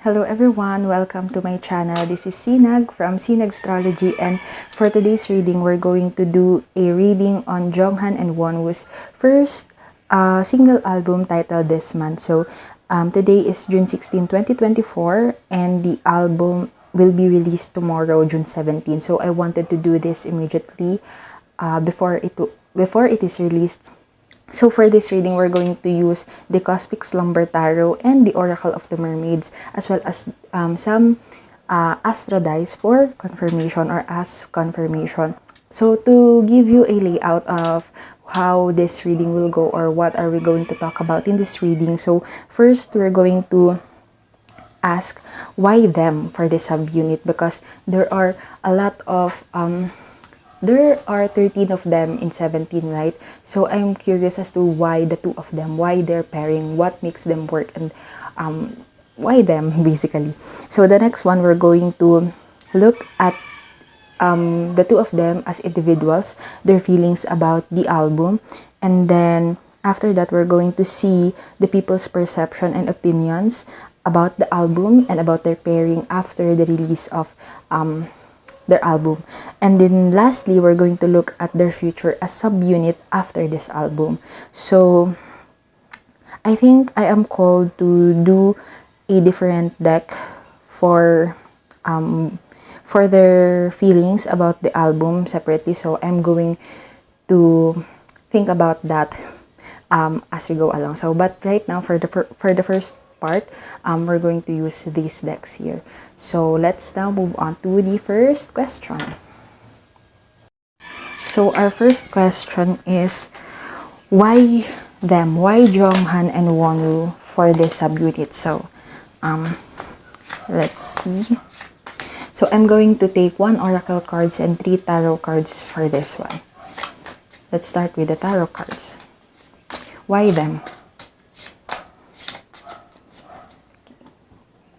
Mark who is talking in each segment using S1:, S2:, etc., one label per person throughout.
S1: Hello everyone, welcome to my channel. This is Sinag from Sinagstrology, and for today's reading, we're going to do a reading on Jeonghan and Wonwoo's first single album titled This Month. So today is June 16, 2024, and the album will be released tomorrow, June 17. So I wanted to do this immediately before it is released. So for this reading, we're going to use the Cosmic Slumber Tarot and the Oracle of the Mermaids, as well as some astro dice for confirmation or as confirmation. So to give you a layout of how this reading will go, or what are we going to talk about in this reading. So first, we're going to ask why them for this subunit, because there are a lot of there are 13 of them in 17, right? So I'm curious as to why the two of them, why they're pairing, what makes them work, and why them, basically. So the next one, we're going to look at the two of them as individuals, their feelings about the album, and then after that, we're going to see the people's perception and opinions about the album and about their pairing after the release of their album. And then lastly, we're going to look at their future as subunit after this album. So I think I am called to do a different deck for their feelings about the album separately. So I'm going to think about that as we go along. So but right now, for the first part, we're going to use these decks here. So let's now move on to the first question. So our first question is, why them? Why Jeonghan and Wonwoo for this subunit? So let's see. So I'm going to take 1 oracle cards and 3 tarot cards for this one. Let's start with the tarot cards. Why them?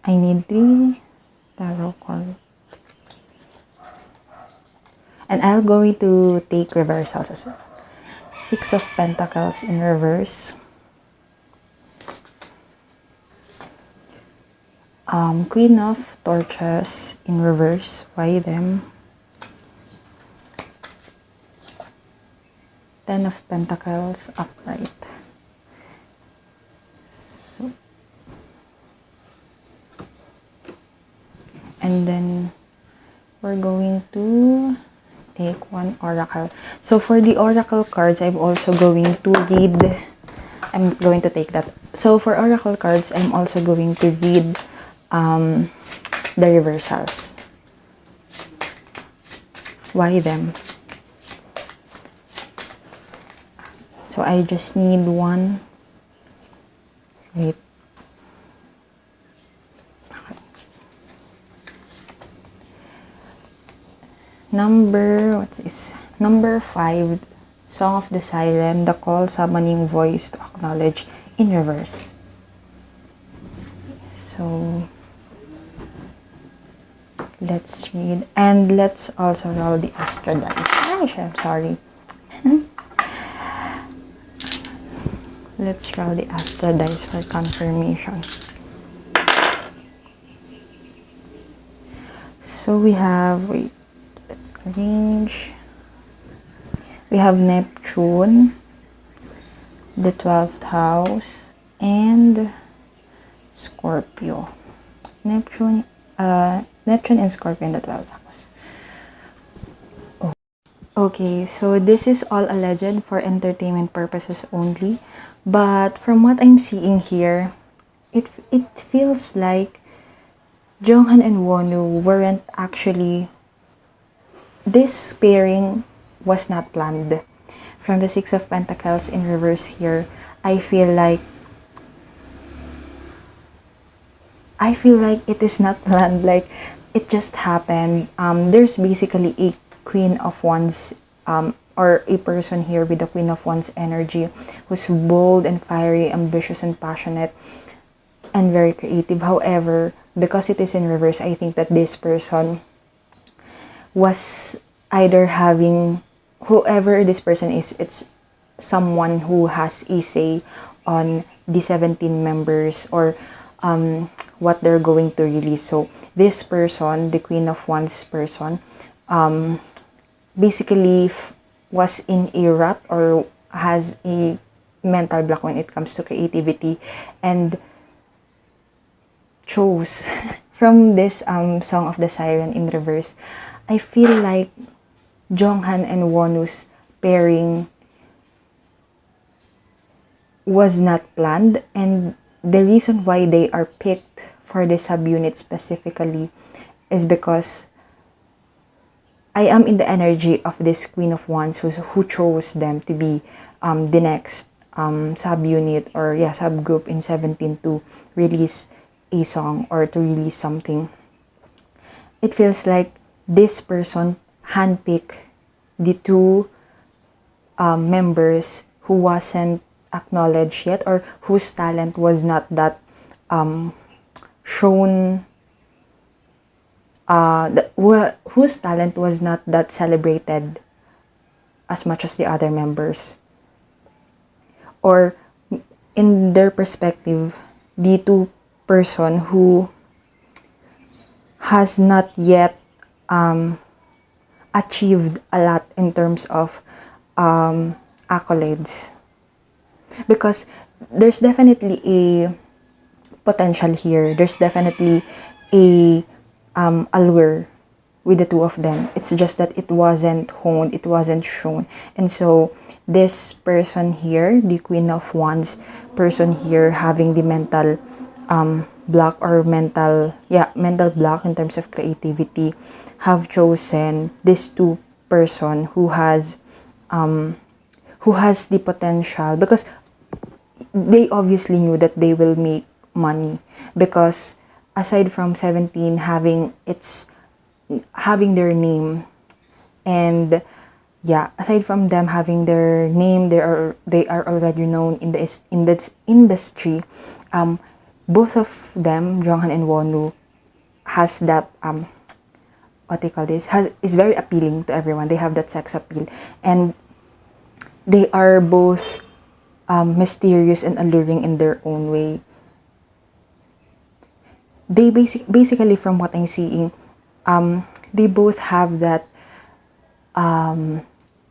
S1: I need 3 tarot cards. And I'm going to take reversals as well. 6 of Pentacles in reverse. Queen of Torches in reverse. Why them? 10 of Pentacles upright. And then we're going to take 1 oracle. So for the oracle cards, I'm also going to read. I'm going to take that. So for oracle cards, I'm also going to read the reversals. Why them? So I just need 1. Wait. Number 5, Song of the Siren, the call summoning voice to acknowledge in reverse. So let's read, and let's also roll the astro dice. I'm sorry. Let's roll the astro dice for confirmation. So we have, range. We have Neptune, the 12th house, and Scorpio. Neptune and Scorpio in the 12th house. Oh. Okay, so this is all alleged for entertainment purposes only, but from what I'm seeing here, it feels like Jeonghan and Wonwoo weren't actually. This pairing was not planned. From the 6 of Pentacles in reverse here, I feel like it is not planned. Like, it just happened. There's basically a Queen of Wands, or a person here with the Queen of Wands energy, who's bold and fiery, ambitious and passionate, and very creative. However, because it is in reverse, I think that this person was either having, whoever this person is, it's someone who has a say on the 17 members, or what they're going to release. So this person, the Queen of Wands person, basically was in a rut or has a mental block when it comes to creativity, and chose from this Song of the Siren in reverse. I feel like Jeonghan and Wonwoo's pairing was not planned, and the reason why they are picked for the subunit specifically is because I am in the energy of this Queen of Wands who chose them to be the next subunit or subgroup in 17 to release a song or to release something. It feels like this person handpicked the two members who wasn't acknowledged yet, or whose talent was not that shown, whose talent was not that celebrated as much as the other members. Or in their perspective, the two person who has not yet achieved a lot in terms of accolades. Because there's definitely a potential here. There's definitely a allure with the two of them. It's just that it wasn't honed, it wasn't shown. And so this person here, the Queen of Wands person here, having the mental block or mental block in terms of creativity, have chosen this two person who has the potential, because they obviously knew that they will make money, because aside from 17 having their name, and aside from them having their name, they are already known in this industry. Both of them, Jeonghan and Wonwoo, has that is very appealing to everyone. They have that sex appeal, and they are both mysterious and alluring in their own way. They basically, from what I'm seeing, they both have that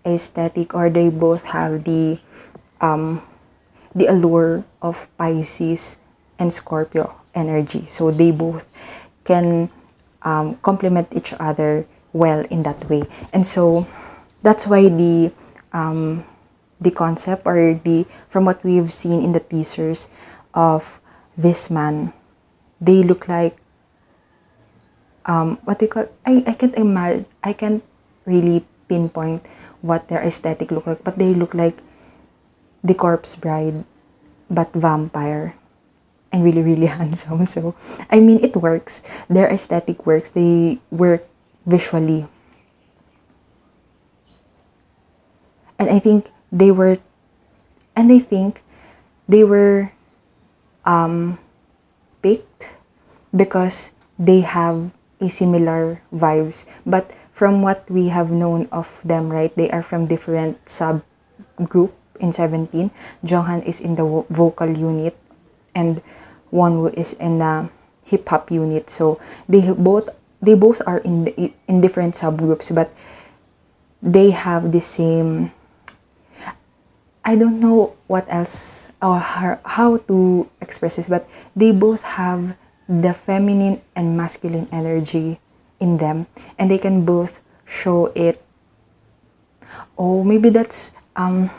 S1: aesthetic, or they both have the allure of Pisces and Scorpio energy. So they both can complement each other well in that way. And so that's why the concept, or from what we've seen in the teasers of this man, they look like I can't really pinpoint what their aesthetic look like, but they look like the corpse bride but vampire, and really, really handsome. So I mean, it works. Their aesthetic works. They work visually, and I think they were picked because they have a similar vibes. But from what we have known of them, right, they are from different subgroup in 17. Jeonghan is in the vocal unit, and Wonwoo is in the hip hop unit. So they both are in different subgroups, but they have the same, I don't know what else or how to express this, but they both have the feminine and masculine energy in them, and they can both show it. Oh, maybe that's I'm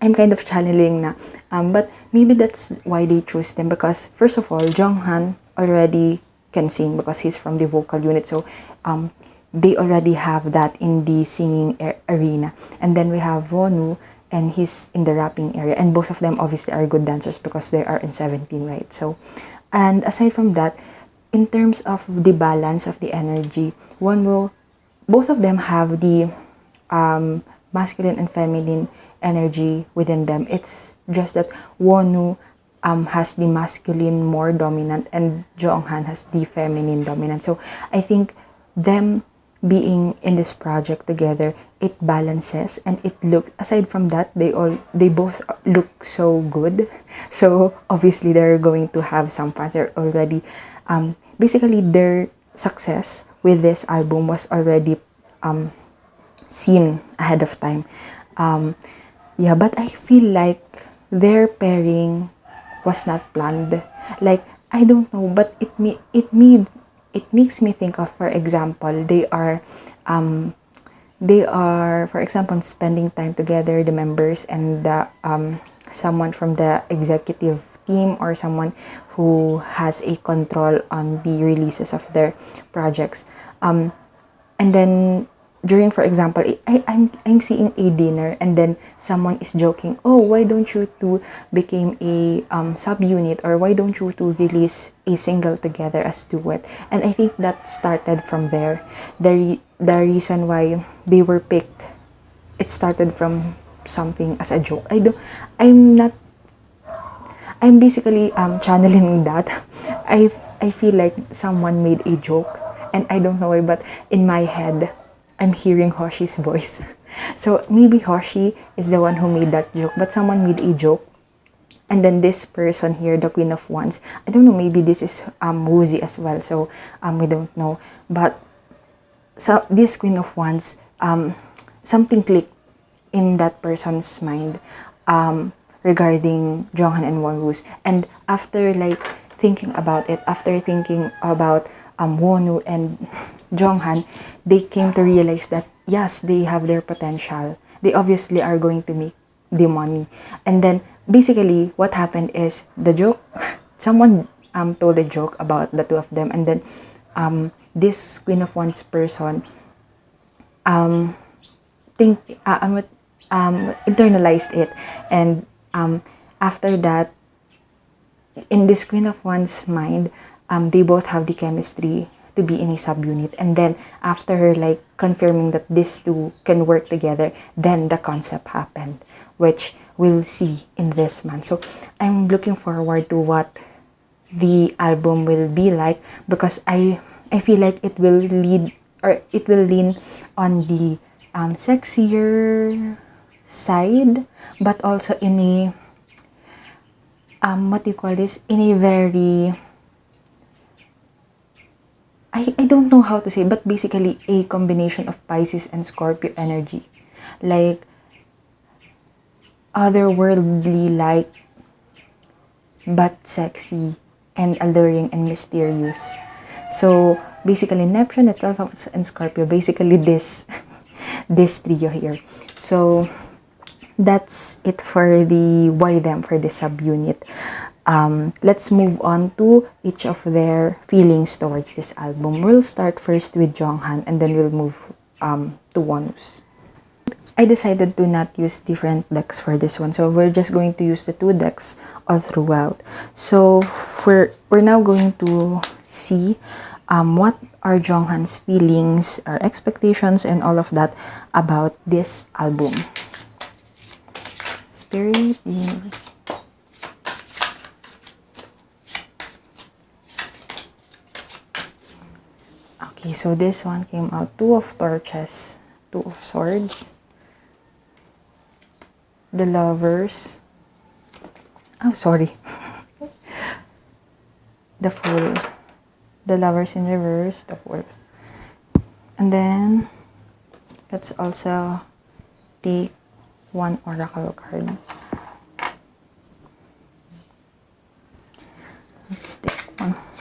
S1: kind of channeling na, but maybe that's why they choose them, because first of all, Jeonghan already can sing because he's from the vocal unit. So they already have that in the singing arena. And then we have Wonwoo, and he's in the rapping area, and both of them obviously are good dancers because they are in 17, right? So, and aside from that, in terms of the balance of the energy, Wonwoo, both of them have the masculine and feminine energy within them. It's just that Wonwoo has the masculine more dominant, and Jeonghan has the feminine dominant. So I think them being in this project together, it balances, and it looks, aside from that, they both look so good. So obviously they're going to have some fans. They're already basically their success with this album was already seen ahead of time. Yeah, but I feel like their pairing was not planned. Like, I don't know, but it makes me think of, for example, they are, for example, spending time together, the members and the someone from the executive team, or someone who has a control on the releases of their projects. And then during, for example, I'm seeing a dinner, and then someone is joking, oh, why don't you two became a subunit, or why don't you two release a single together as duet? And I think that started from there. The reason why they were picked, it started from something as a joke. I'm basically channeling that. I feel like someone made a joke, and I don't know why, but in my head I'm hearing Hoshi's voice. So maybe Hoshi is the one who made that joke, but someone made a joke. And then this person here, the Queen of Wands, I don't know, maybe this is Woozy as well, so we don't know. But so this Queen of Wands, something clicked in that person's mind regarding Jeonghan and Wonwoo's. And after like thinking about it, after thinking about Wonwoo and Jeonghan, they came to realize that yes, they have their potential. They obviously are going to make the money. And then basically what happened is the joke, someone told a joke about the two of them, and then this Queen of Wands person think internalized it, and after that, in this Queen of Wands mind, they both have the chemistry to be in a subunit. And then after her like confirming that these two can work together, then the concept happened, which we'll see in this month. So I'm looking forward to what the album will be like, because I feel like it will lead, or it will lean on the sexier side, but also in a what do you call this, in a very, I don't know how to say, but basically a combination of Pisces and Scorpio energy, like otherworldly, like, but sexy and alluring and mysterious. So basically Neptune, the 12 house, and Scorpio, basically this this trio here. So that's it for the why them for the subunit. Let's move on to each of their feelings towards this album. We'll start first with Jeonghan, and then we'll move to Wonwoo's. I decided to not use different decks for this one, so we're just going to use the two decks all throughout. So we're now going to see what are Jeonghan's feelings, our expectations, and all of that about this album. Spirit, okay, so this one came out, Two of Torches, Two of Swords, the Lovers, oh sorry, the Fool, the Lovers in reverse, the Fool. And then let's also take one oracle card. Let's take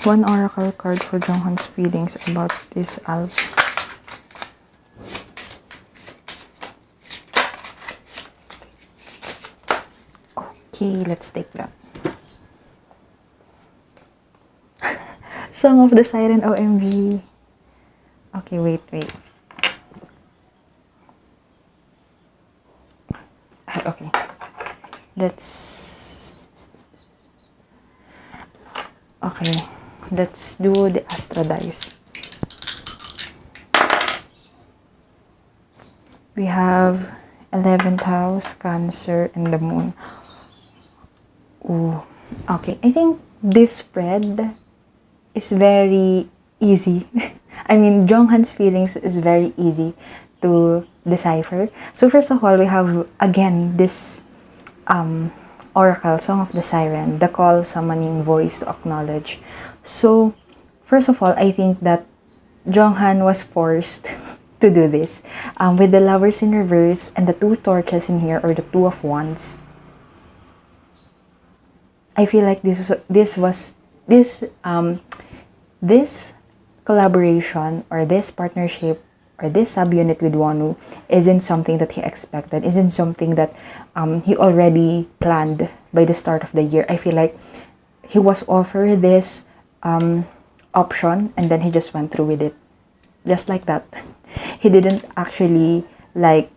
S1: one oracle card for Jeonghan's feelings about this album. Okay, let's take that. Song of the Siren, OMG. Okay, wait. Okay, let's do the Astra dice. We have 11th house, Cancer, and the Moon. Ooh, okay, I think this spread is very easy. I mean, Jeonghan's feelings is very easy to decipher. So first of all, we have again this oracle, Song of the Siren, the call summoning voice to acknowledge. So first of all, I think that Jeonghan was forced to do this. With the lovers in reverse and the two torches in here, or the two of wands, I feel like this collaboration, or this partnership, or this subunit with Wonwoo isn't something that he expected, isn't something that he already planned by the start of the year. I feel like he was offered this option, and then he just went through with it. Just like that. He didn't actually like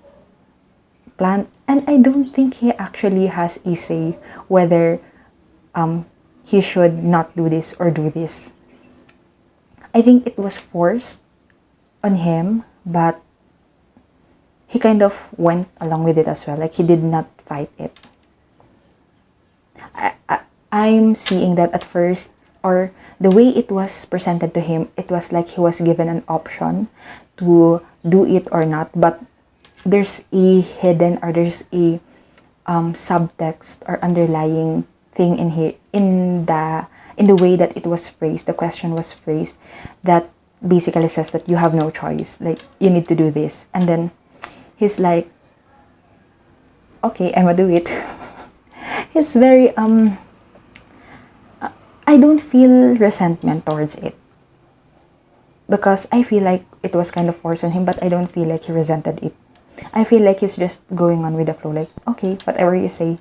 S1: plan, and I don't think he actually has a say whether he should not do this or do this. I think it was forced on him, but he kind of went along with it as well. Like, he did not fight it. I'm seeing that at first, or the way it was presented to him, it was like he was given an option to do it or not. But there's a hidden, or there's a subtext or underlying thing in here, in the way that it was phrased, the question was phrased, that basically says that you have no choice, like, you need to do this. And then he's like, okay, I'ma do it. He's very I don't feel resentment towards it, because I feel like it was kind of forced on him, but I don't feel like he resented it. I feel like he's just going on with the flow, like, okay, whatever you say.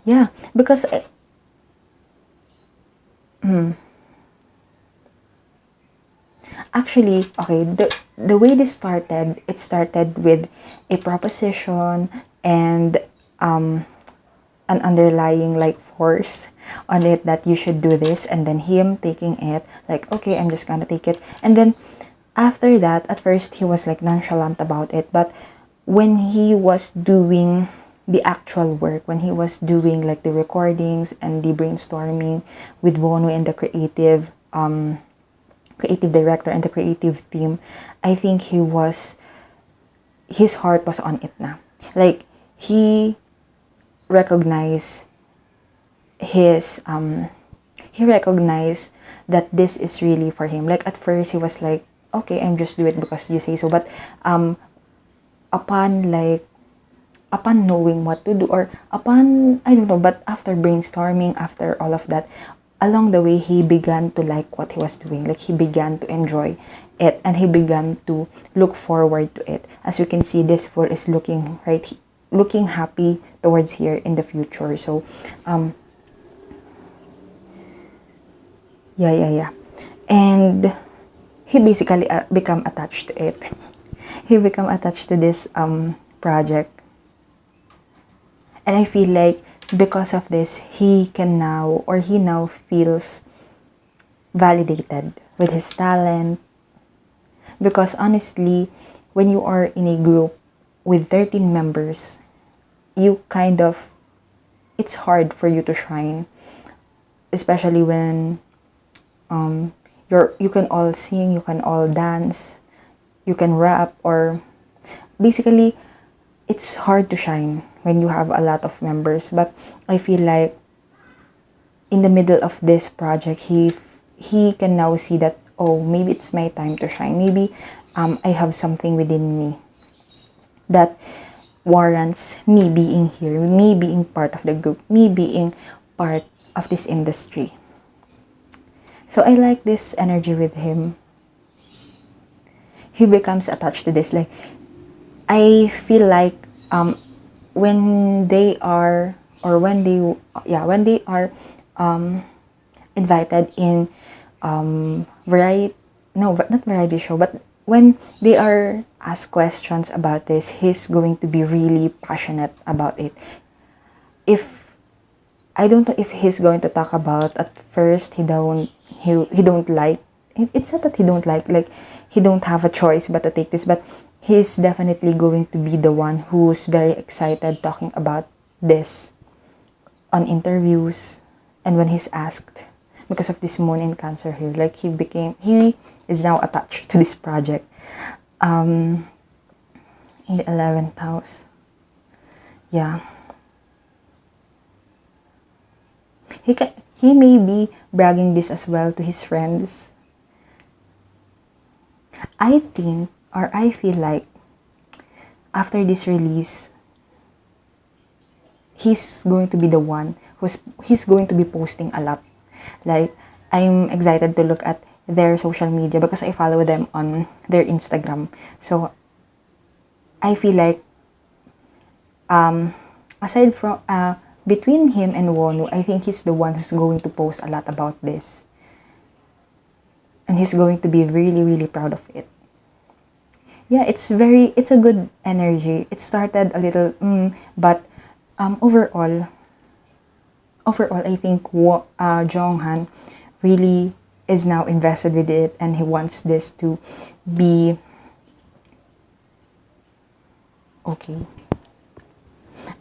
S1: Yeah, because actually, okay, the way this started, it started with a proposition and an underlying like force on it that you should do this, and then him taking it like, okay, I'm just gonna take it. And then after that, at first he was like nonchalant about it, but when he was doing the actual work, when he was doing like the recordings and the brainstorming with Wonwoo and the creative director and the creative team, I think his heart was on it na. Like, he recognized that this is really for him. Like, at first he was like, okay, I'm just do it because you say so. But upon knowing what to do, or upon, I don't know, but after brainstorming, after all of that, along the way, he began to like what he was doing. Like, he began to enjoy it, and he began to look forward to it. As you can see, this fool is looking happy towards here in the future. So yeah, and he basically become attached to it. He become attached to this project, and I feel like because of this, he now feels validated with his talent. Because honestly, when you are in a group with 13 members, it's hard for you to shine, especially when you can all sing, you can all dance, you can rap, or basically it's hard to shine when you have a lot of members. But I feel like in the middle of this project, he can now see that, oh, maybe it's my time to shine. Maybe I have something within me that warrants me being here, me being part of the group, me being part of this industry. So I like this energy with him. He becomes attached to this. Like, I feel like when they are invited in not variety show, but when they are asked questions about this, he's going to be really passionate about it. I don't know if he's going to talk about, at first he don't like, it's not that he don't like he don't have a choice but to take this, but he's definitely going to be the one who's very excited talking about this on interviews, And when he's asked, because of this moon in Cancer here, like he is now attached to this project. In the 11th house. Yeah. He may be bragging this as well to his friends. I think, or I feel like, after this release, he's going to be the one he's going to be posting a lot. Like, I'm excited to look at their social media because I follow them on their Instagram. So, I feel like, aside from, between him and Wonwoo, I think he's the one who's going to post a lot about this. And he's going to be really, really proud of it. Yeah, it's a good energy. It started a little, but overall, I think Jeonghan really is now invested with it, and he wants this to be okay.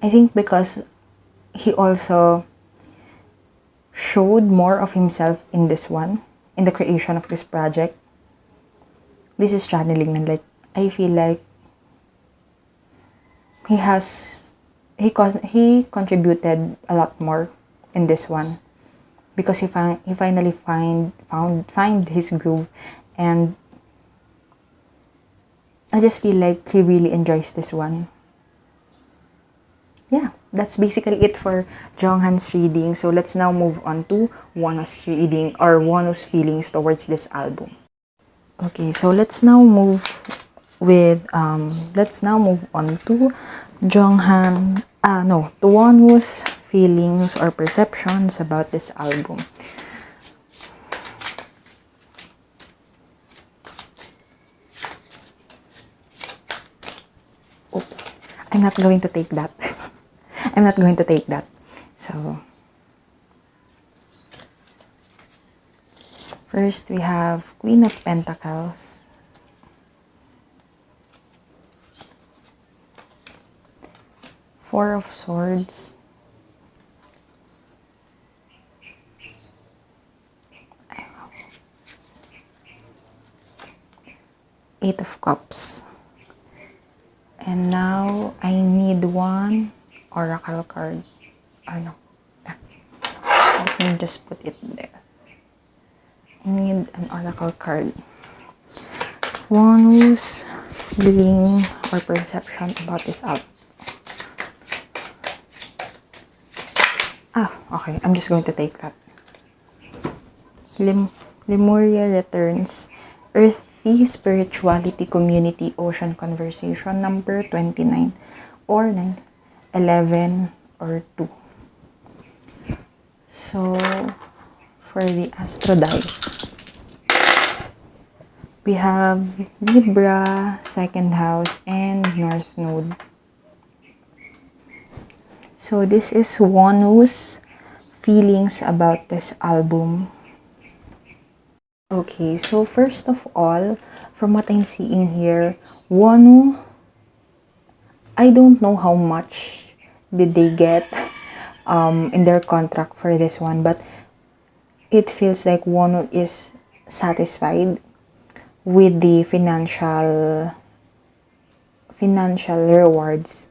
S1: I think because he also showed more of himself in this one, in the creation of this project. This is channeling, and like, I feel like he contributed a lot more in this one because he finally find his groove, and I just feel like he really enjoys this one. Yeah, that's basically it for Jeonghan's reading. So let's now move on to Wonwoo's reading, or Wonwoo's feelings towards this album. Okay, so let's now move on to to Wonwoo's feelings or perceptions about this album. Oops, I'm not going to take that. I'm not going to take that. So, first we have Queen of Pentacles, Four of Swords, Eight of Cups, and now I need one oracle card, or no, let me just put it there. I need an oracle card. Wonwoo's feeling or perception about this album. Okay, I'm just going to take that. Lemuria returns. Earthy spirituality, community, ocean conversation, number 29 or 9. 11 or 2. So, for the Astro dice, we have Libra, second house, and North Node. So, this is Wonwoo's feelings about this album. Okay, so first of all, from what I'm seeing here, Wonwoo, I don't know how much did they get in their contract for this one, but it feels like Wonwoo is satisfied with the financial rewards,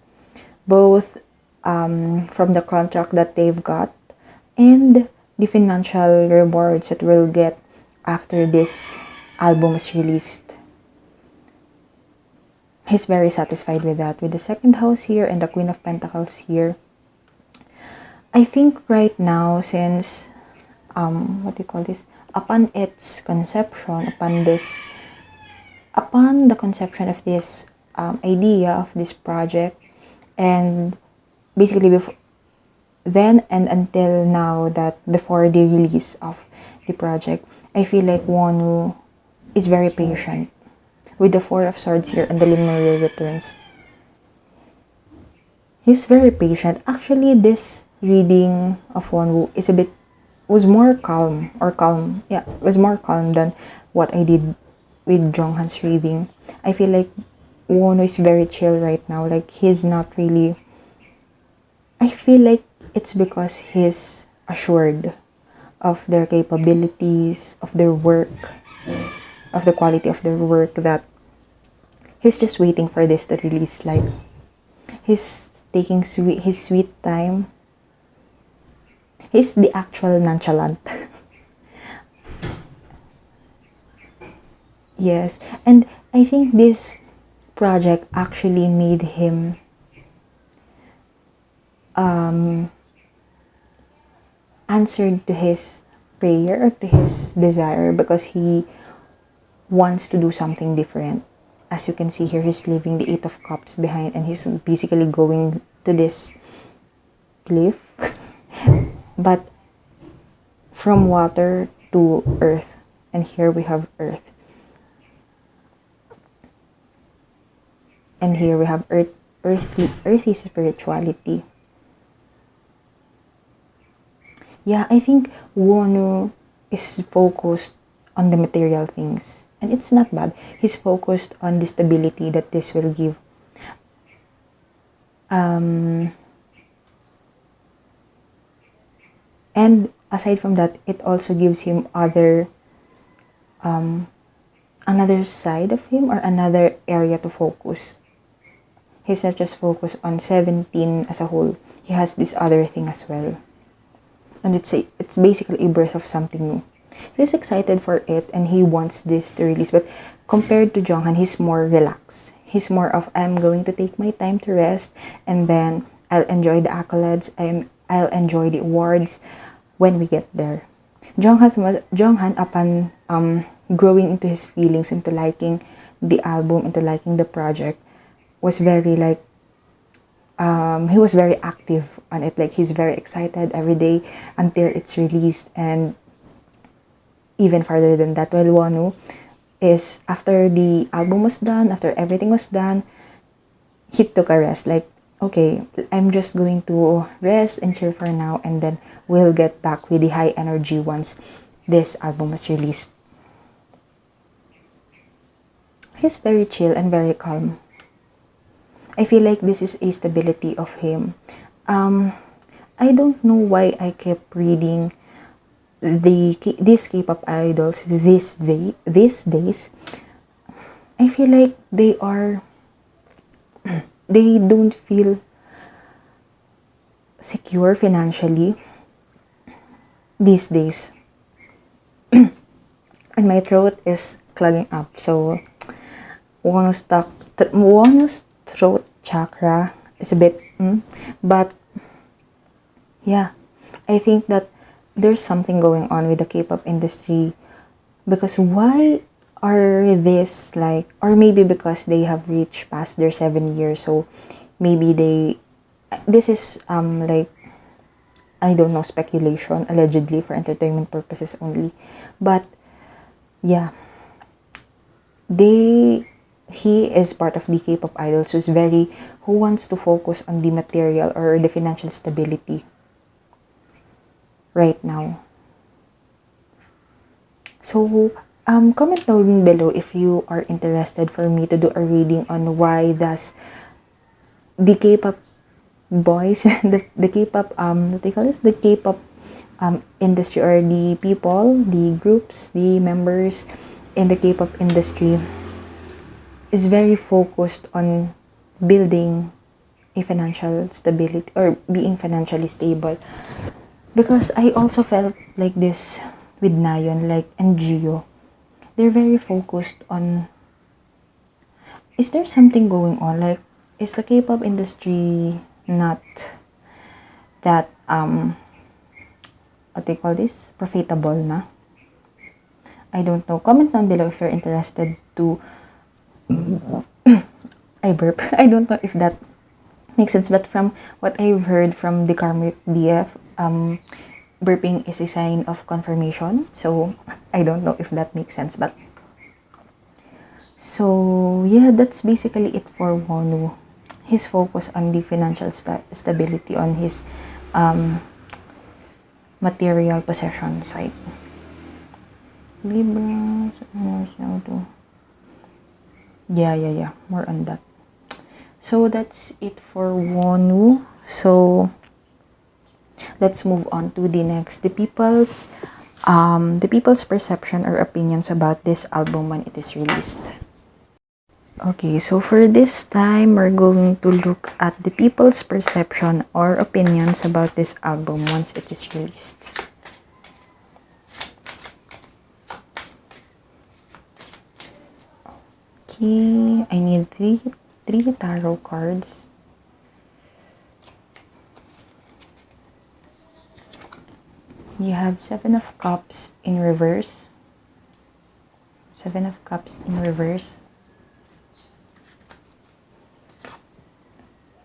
S1: both from the contract that they've got and the financial rewards that we'll get after this album is released. He's very satisfied with that, with the second house here and the Queen of Pentacles here. I think right now, since upon its conception, upon the conception of this idea of this project, and basically then and until now, that before the release of the project, I feel like Wonwoo is very patient with the Four of Swords here and the Lemuria returns. He's very patient. Actually, this reading of Wonwoo was more calm than what I did with Jeonghan's reading. I feel like Wonwoo is very chill right now. Like, he's not really, I feel like it's because he's assured of their capabilities, of their work, of the quality of their work, that he's just waiting for this to release. Like, he's taking his sweet time. He's the actual nonchalant. Yes, and I think this project actually made him answered to his prayer or to his desire, because he wants to do something different. As you can see here, he's leaving the Eight of Cups behind, and he's basically going to this cliff, but from water to earth. And here we have earth. And here we have earthy spirituality. Yeah, I think Wonwoo is focused on the material things. And it's not bad. He's focused on the stability that this will give. And aside from that, it also gives him other another side of him, or another area to focus. He's not just focused on 17 as a whole. He has this other thing as well. And it's basically a birth of something new. He's excited for it, and he wants this to release. But compared to Jeonghan, he's more relaxed. He's more of, I'm going to take my time to rest, and then I'll enjoy the accolades. I'll enjoy the awards when we get there. Jeonghan, upon growing into his feelings, into liking the album, into liking the project, was very like, he was very active on it. Like, he's very excited every day until it's released. And even farther than that, while Wonwoo is, after the album was done, after everything was done, he took a rest. Like, okay, I'm just going to rest and chill for now, and then we'll get back with the high energy once this album was released. He's very chill and very calm. I feel like this is a stability of him. I don't know why I kept reading these K-pop idols these days. I feel like they don't feel secure financially these days. And my throat is clogging up, so Wonwoo's throat chakra is a bit but yeah, I think that there's something going on with the K-pop industry, because why are this like, or maybe because they have reached past their 7 years, so maybe this is like, I don't know, speculation, allegedly, for entertainment purposes only. But yeah, he is part of the K-pop idols who wants to focus on the material or the financial stability right now. So comment down below if you are interested for me to do a reading on why does the K-pop boys, the K-pop what they call this, the K-pop industry, or the people, the groups, the members in the K-pop industry is very focused on building a financial stability or being financially stable. Because I also felt like this with Nayeon, like, and Jio. They're very focused on, is there something going on? Like, is the K-pop industry not that what they call this, profitable na? I don't know. Comment down below if you're interested to I burp. I don't know if that makes sense, but from what I've heard from the Karmic DF, burping is a sign of confirmation. So I don't know if that makes sense, but so yeah, that's basically it for Wonwoo. His focus on the financial stability on his material possession side. Libra, yeah, more on that. So that's it for Wonwoo. So let's move on to the next. The people's perception or opinions about this album when it is released. Okay, so for this time, we're going to look at the people's perception or opinions about this album once it is released. Okay, I need three tarot cards. You have Seven of Cups in reverse. Seven of Cups in reverse.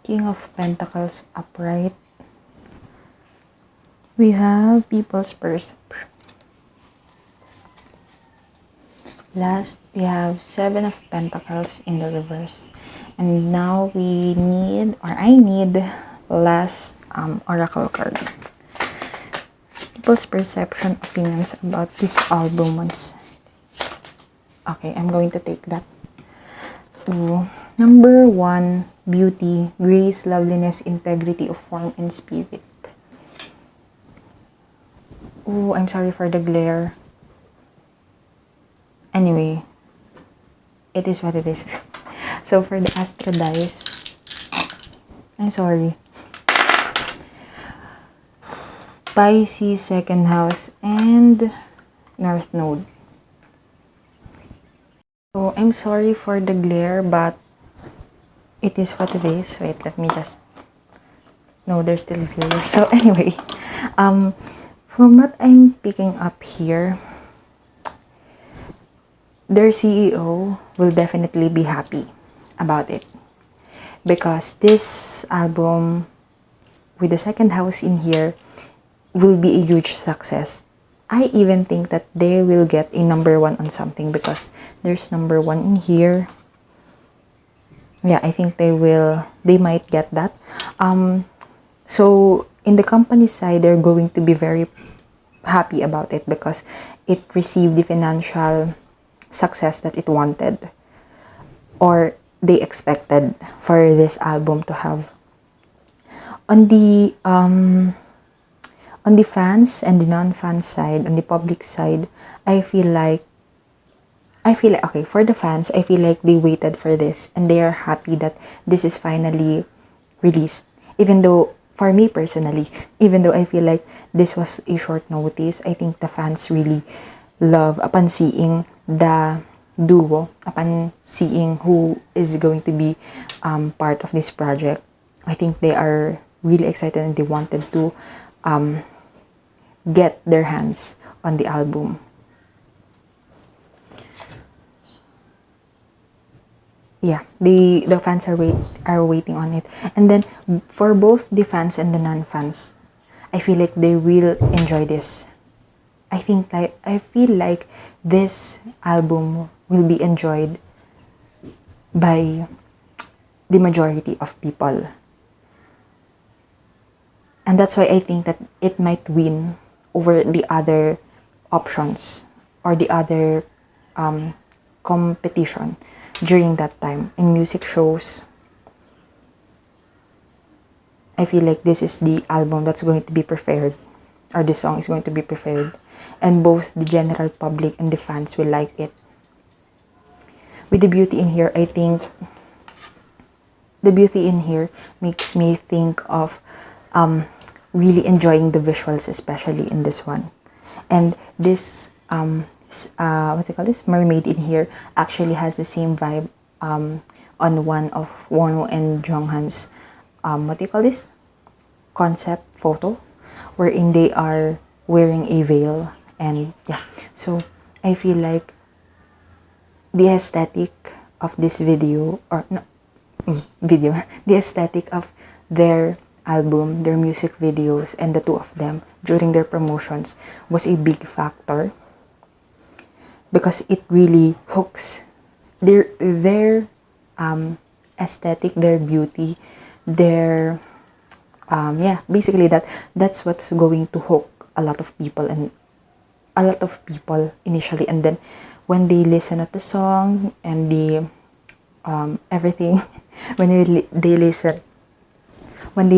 S1: King of Pentacles upright. We have people's perception. Last, we have Seven of Pentacles in the reverse. And now we need, or I need, last oracle card. People's perception, opinions about this album once. Okay, I'm going to take that. Ooh. Number 1, beauty, grace, loveliness, integrity of form and spirit. Oh, I'm sorry for the glare. Anyway, it is what it is. So for the Astro dice, I'm sorry. Pisces, second house, and North Node. So I'm sorry for the glare, but it is what it is. Wait, let me just... No, there's still glare. So anyway, from what I'm picking up here, their CEO will definitely be happy about it. Because this album, with the second house in here, will be a huge success. I even think that they will get a number 1 on something because there's number 1 in here. Yeah, I think they might get that. So in the company side, they're going to be very happy about it because it received the financial success that it wanted or they expected for this album to have. On the fans and the non-fan side, on the public side, I feel like, okay, for the fans, I feel like they waited for this and they are happy that this is finally released. Even though, for me personally, even though I feel like this was a short notice, I think the fans really love upon seeing the duo, upon seeing who is going to be part of this project. I think they are really excited and they wanted to get their hands on the album. Yeah, the fans are waiting on it. And then for both the fans and the non-fans, I feel like they will enjoy this. I feel like this album will be enjoyed by the majority of people. And that's why I think that it might win over the other options or the other competition during that time in music shows. I feel like this is the album that's going to be preferred, or the song is going to be preferred, and both the general public and the fans will like it. With the beauty in here, I think the beauty in here makes me think of really enjoying the visuals, especially in this one. And this what do you call this, mermaid in here actually has the same vibe on one of Wonwoo and Jeonghan's what do you call this, concept photo, wherein they are wearing a veil. And yeah, so I feel like the aesthetic of this video, or no, video, the aesthetic of their album, their music videos, and the two of them during their promotions was a big factor because it really hooks their aesthetic, their beauty, their yeah, basically that's what's going to hook a lot of people initially, and then when they listen at the song and the everything, when they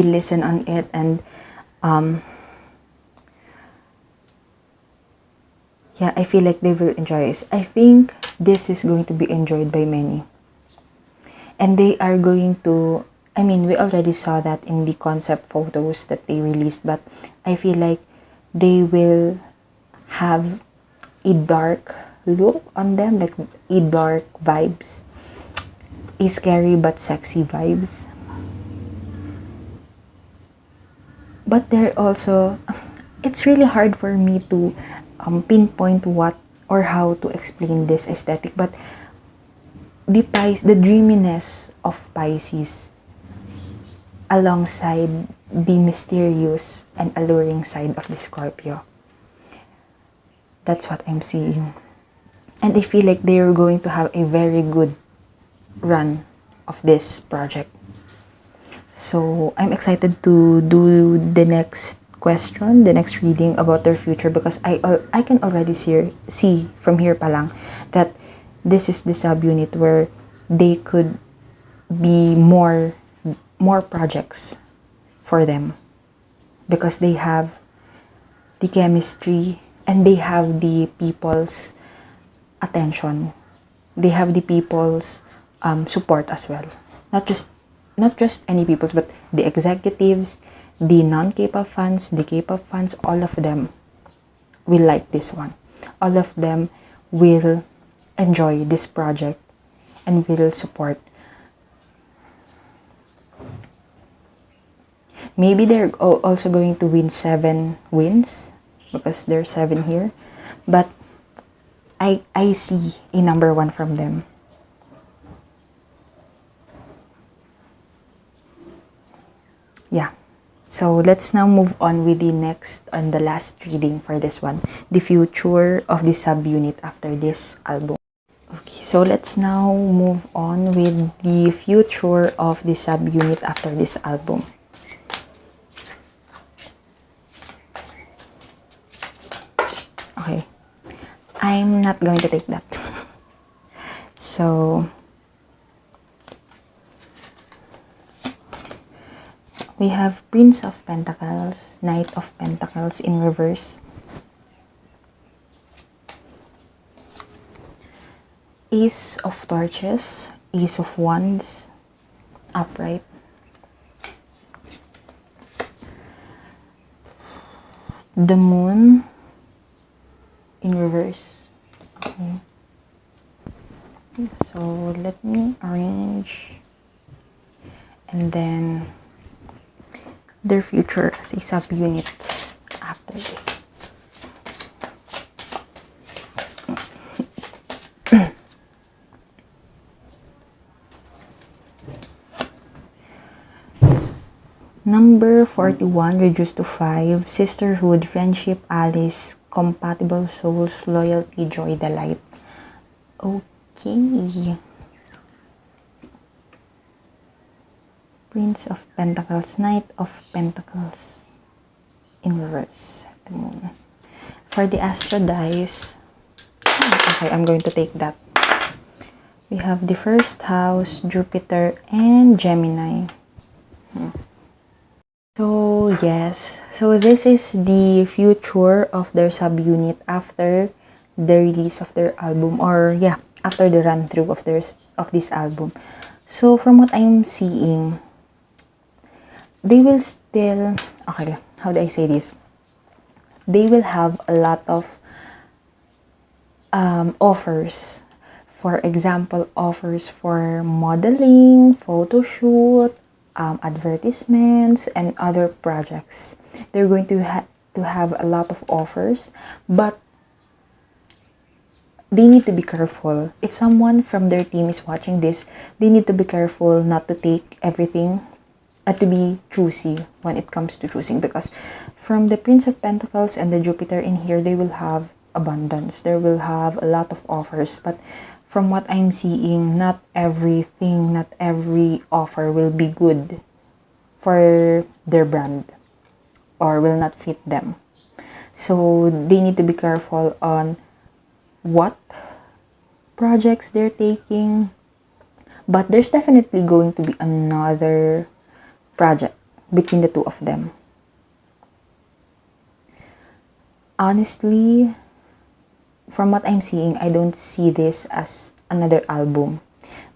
S1: listen on it, and yeah, I feel like they will enjoy it. I think this is going to be enjoyed by many. And they are going to, I mean, we already saw that in the concept photos that they released, but I feel like they will have a dark look on them, like a dark vibes, a scary but sexy vibes. But they're also, it's really hard for me to pinpoint what or how to explain this aesthetic, but the dreaminess of Pisces alongside the mysterious and alluring side of the Scorpio. That's what I'm seeing. And I feel like they're going to have a very good run of this project. So I'm excited to do the next question, the next reading about their future, because I can already see from here palang that this is the subunit where they could be more projects for them, because they have the chemistry and they have the people's attention. They have the people's support as well. Not just any people, but the executives, the non-K-pop fans, the K-pop fans, all of them will like this one. All of them will enjoy this project and will support. Maybe they're also going to win 7 wins, because there's 7 here. But I see a number 1 from them. Yeah. So let's now move on with the next and the last reading for this one. The future of the subunit after this album. Okay, so let's now move on with the future of the subunit after this album. Okay. I'm not going to take that. So we have Prince of Pentacles, Knight of Pentacles in reverse, Ace of Torches, Ace of Wands, upright, the Moon in reverse. Okay. So let me arrange, and then their future as a subunit after this. Number 41, reduced to 5, sisterhood, friendship, allies, compatible souls, loyalty, joy, delight. Okay. Prince of Pentacles, Knight of Pentacles in reverse, the Moon. For the Astro dice, okay, I'm going to take that. We have the first house, Jupiter, and Gemini. So, yes. So, this is the future of their subunit after the release of their album, or yeah, after the run-through of this album. So, from what I'm seeing, they will still, okay, how do I say this? They will have a lot of offers. For example, offers for modeling, photo shoot, advertisements, and other projects. They're going to have a lot of offers, but they need to be careful. If someone from their team is watching this, they need to be careful not to take everything and to be choosy when it comes to choosing, because from the Prince of Pentacles and the Jupiter in here, they will have abundance. They will have a lot of offers, but from what I'm seeing, not everything, not every offer will be good for their brand or will not fit them. So they need to be careful on what projects they're taking. But there's definitely going to be another project between the two of them. Honestly, from what I'm seeing, I don't see this as another album,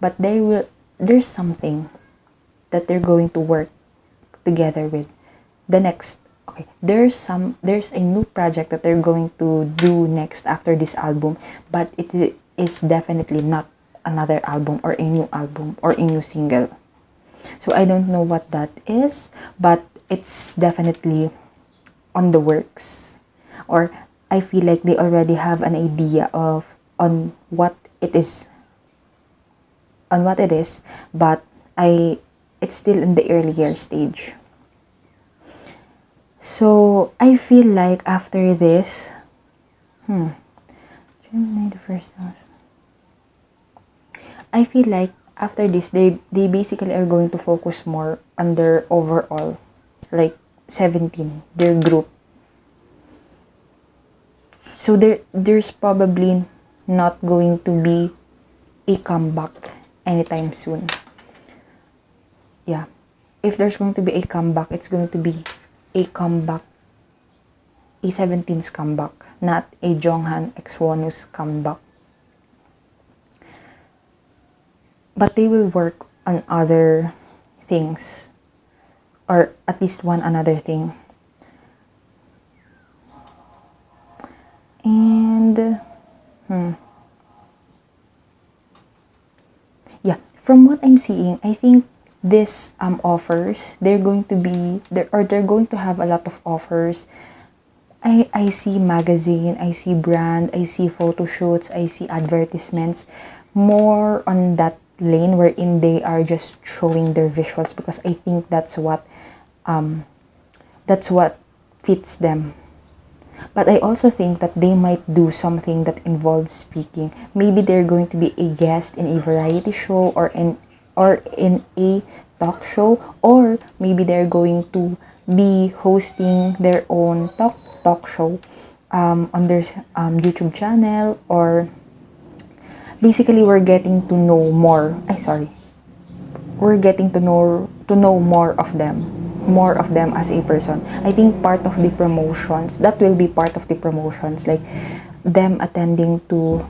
S1: but there's something that they're going to work together with. The next, okay, there's a new project that they're going to do next after this album, but it is definitely not another album or a new single. So I don't know what that is, but it's definitely on the works, or I feel like they already have an idea of on what it is, but it's still in the earlier stage. So I feel like after this, Gemini, the first house. I feel like after this, they basically are going to focus more on their overall, like 17, their group. So there's probably not going to be a comeback anytime soon. Yeah. If there's going to be a comeback, it's going to be a comeback, a 17's comeback, not a Jeonghan x Wonwoo's comeback. But they will work on other things, or at least one another thing. And yeah, from what I'm seeing, I think this offers, they're going to have a lot of offers. I see magazine, I see brand, I see photo shoots, I see advertisements, more on that lane wherein they are just showing their visuals, because I think that's what fits them. But I also think that they might do something that involves speaking. Maybe they're going to be a guest in a variety show, or in a talk show, or maybe they're going to be hosting their own talk show on their YouTube channel, or basically we're getting to know more. We're getting to know more of them as a person. I think part of the promotions, that will be part of the promotions, like them attending to,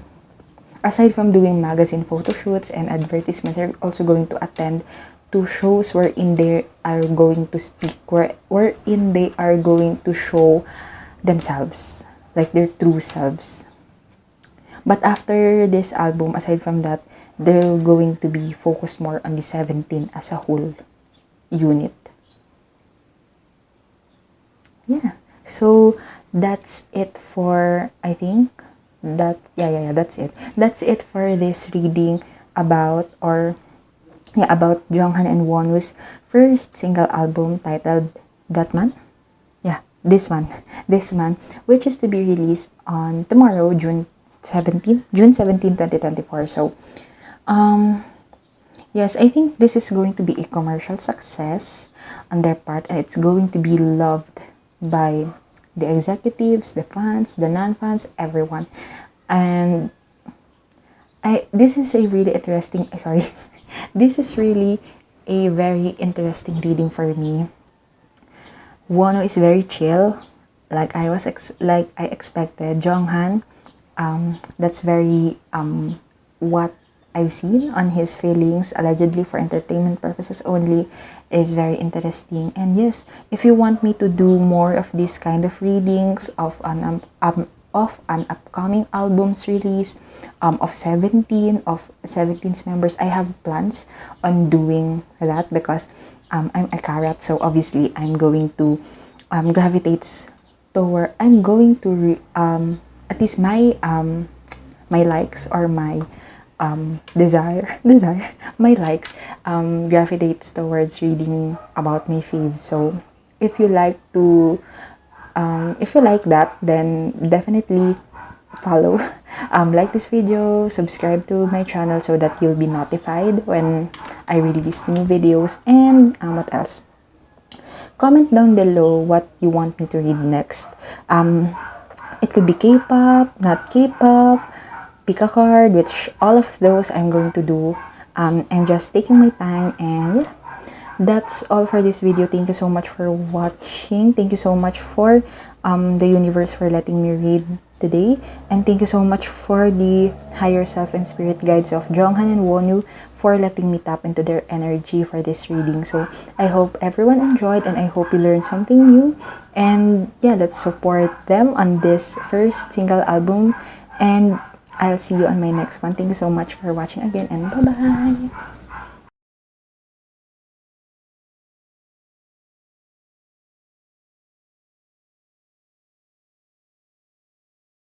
S1: aside from doing magazine photo shoots and advertisements, they're also going to attend to shows wherein they are going to speak, wherein they are going to show themselves, like their true selves. But after this album, aside from that, they're going to be focused more on the 17 as a whole unit. Yeah. So that's it for, I think that that's it. That's it for this reading about Jeonghan and Wonwoo's first single album titled That Man. Yeah, this one, which is to be released on tomorrow, June 17, 2024. So, yes, I think this is going to be a commercial success on their part, and it's going to be loved by the executives, the fans, the non-fans, everyone. And this is a really interesting, this is really a very interesting reading for me. Wonwoo is very chill, like I expected. Jeonghan, that's very what I've seen on his feelings, allegedly for entertainment purposes only, is very interesting. And yes, if you want me to do more of this kind of readings of an upcoming album's release, of 17's members, I have plans on doing that, because I'm a carrot, so obviously I'm going to gravitate toward, I'm going to at least my likes, or my desire my likes gravitates towards reading about my faves. So if you like that, then definitely follow, like this video, subscribe to my channel so that you'll be notified when I release new videos. And what else? Comment down below what you want me to read next. It could be K-pop, not K-pop, pick a card, which all of those I'm going to do. I'm just taking my time, and yeah, that's all for this video. Thank you so much for watching. Thank you so much for the universe for letting me read today. And thank you so much for the higher self and spirit guides of Jeonghan and Wonwoo for letting me tap into their energy for this reading. So I hope everyone enjoyed, and I hope you learned something new. And yeah, let's support them on this first single album. And I'll see you on my next one. Thank you so much for watching again, and bye-bye!